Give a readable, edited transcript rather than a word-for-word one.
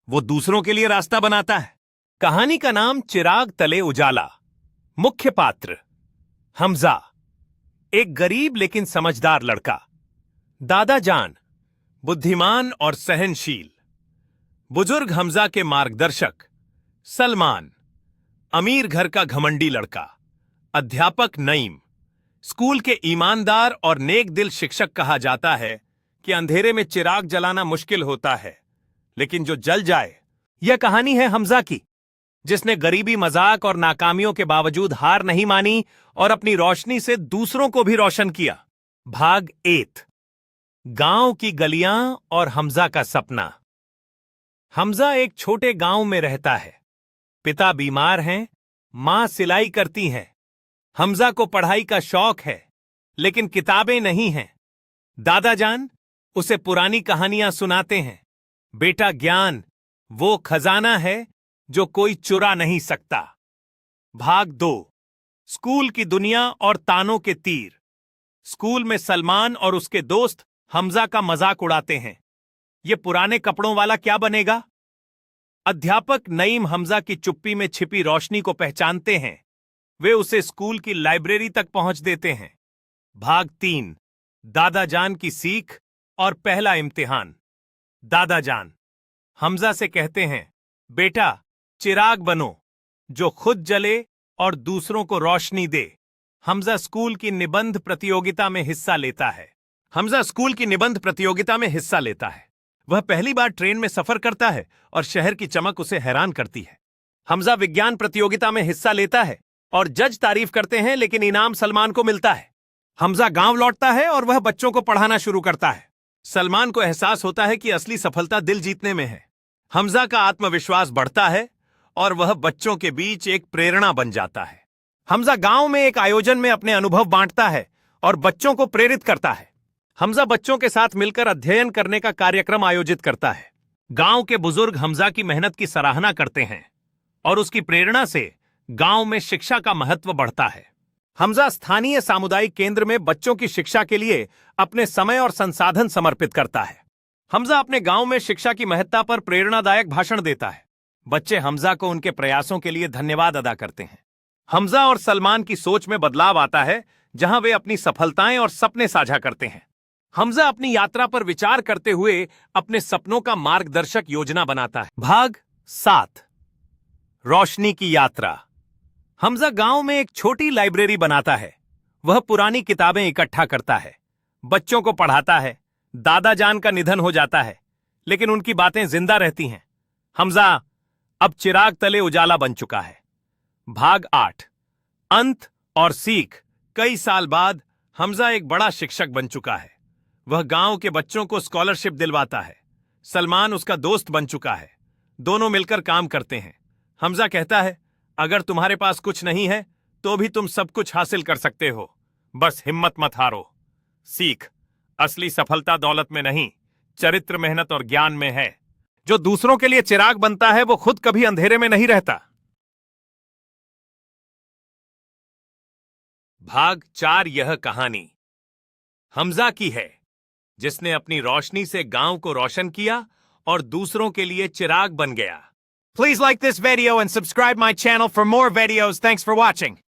वो दूसरों के लिए रास्ता बनाता है। कहानी का नाम चिराग तले उजाला। मुख्य पात्र हमजा, एक गरीब लेकिन समझदार लड़का। दादा जान, बुद्धिमान और सहनशील। बुजुर्ग हमजा के मार्गदर्शक सलमान, अमीर घर का घमंडी लड़का। अध्यापक नईम, स्कूल के ईमानदार और नेक दिल शिक्षक। कहा जाता है कि अंधेरे में चिराग जलाना मुश्किल होता है, लेकिन जो जल जाए। यह कहानी है हमजा की, जिसने गरीबी, मजाक और नाकामियों के बावजूद हार नहीं मानी और अपनी रोशनी से दूसरों को भी रोशन किया। भाग 8, गांव की गलियां और हमजा का सपना। हमजा एक छोटे गांव में रहता है। पिता बीमार हैं, मां सिलाई करती हैं। हमजा को पढ़ाई का शौक है, लेकिन किताबें नहीं हैं। दादा जान उसे पुरानी कहानियां सुनाते हैं। बेटा, ज्ञान वो खजाना है जो कोई चुरा नहीं सकता। भाग 2, स्कूल की दुनिया और तानों के तीर। स्कूल में सलमान और उसके दोस्त हमजा का मजाक उड़ाते हैं। ये पुराने कपड़ों वाला क्या बनेगा? अध्यापक नईम हमजा की चुप्पी में छिपी रोशनी को पहचानते हैं। वे उसे स्कूल की लाइब्रेरी तक पहुंच देते हैं। भाग 3, दादा जान की सीख और पहला इम्तिहान। दादा जान हमजा से कहते हैं, बेटा, चिराग बनो जो खुद जले और दूसरों को रोशनी दे। हमजा स्कूल की निबंध प्रतियोगिता में हिस्सा लेता है। वह पहली बार ट्रेन में सफर करता है और शहर की चमक उसे हैरान करती है। हमजा विज्ञान प्रतियोगिता में हिस्सा लेता है और जज तारीफ करते हैं, लेकिन इनाम सलमान को मिलता है। हमजा गांव लौटता है और वह बच्चों को पढ़ाना शुरू करता है। सलमान को एहसास होता है कि असली सफलता दिल जीतने में है। हमजा का आत्मविश्वास बढ़ता है और वह बच्चों के बीच एक प्रेरणा बन जाता है। हमजा गांव में एक आयोजन में अपने अनुभव बांटता है और बच्चों को प्रेरित करता है। हमजा बच्चों के साथ मिलकर अध्ययन करने का कार्यक्रम आयोजित करता है। गांव के बुजुर्ग हमजा की मेहनत की सराहना करते हैं और उसकी प्रेरणा से गांव में शिक्षा का महत्व बढ़ता है। हमजा स्थानीय सामुदायिक केंद्र में बच्चों की शिक्षा के लिए अपने समय और संसाधन समर्पित करता है। हमजा अपने गांव में शिक्षा की महत्ता पर प्रेरणादायक भाषण देता है। बच्चे हमजा को उनके प्रयासों के लिए धन्यवाद अदा करते हैं। हमजा और सलमान की सोच में बदलाव आता है, जहां वे अपनी सफलताएं और सपने साझा करते हैं। हमजा अपनी यात्रा पर विचार करते हुए अपने सपनों का मार्गदर्शक योजना बनाता है। भाग 7, रोशनी की यात्रा। हमजा गांव में एक छोटी लाइब्रेरी बनाता है। वह पुरानी किताबें इकट्ठा करता है, बच्चों को पढ़ाता है। दादा जान का निधन हो जाता है, लेकिन उनकी बातें जिंदा रहती हैं। हमजा अब चिराग तले उजाला बन चुका है। भाग 8, अंत और सीख। कई साल बाद हमजा एक बड़ा शिक्षक बन चुका है। वह गांव के बच्चों को स्कॉलरशिप दिलवाता है। सलमान उसका दोस्त बन चुका है। दोनों मिलकर काम करते हैं। हमजा कहता है, अगर तुम्हारे पास कुछ नहीं है तो भी तुम सब कुछ हासिल कर सकते हो, बस हिम्मत मत हारो। सीख, असली सफलता दौलत में नहीं, चरित्र, मेहनत और ज्ञान में है। जो दूसरों के लिए चिराग बनता है वो खुद कभी अंधेरे में नहीं रहता। भाग 4, यह कहानी हमजा की है, जिसने अपनी रोशनी से गांव को रोशन किया और दूसरों के लिए चिराग बन गया। Please like this video and subscribe my channel for more videos. Thanks for watching.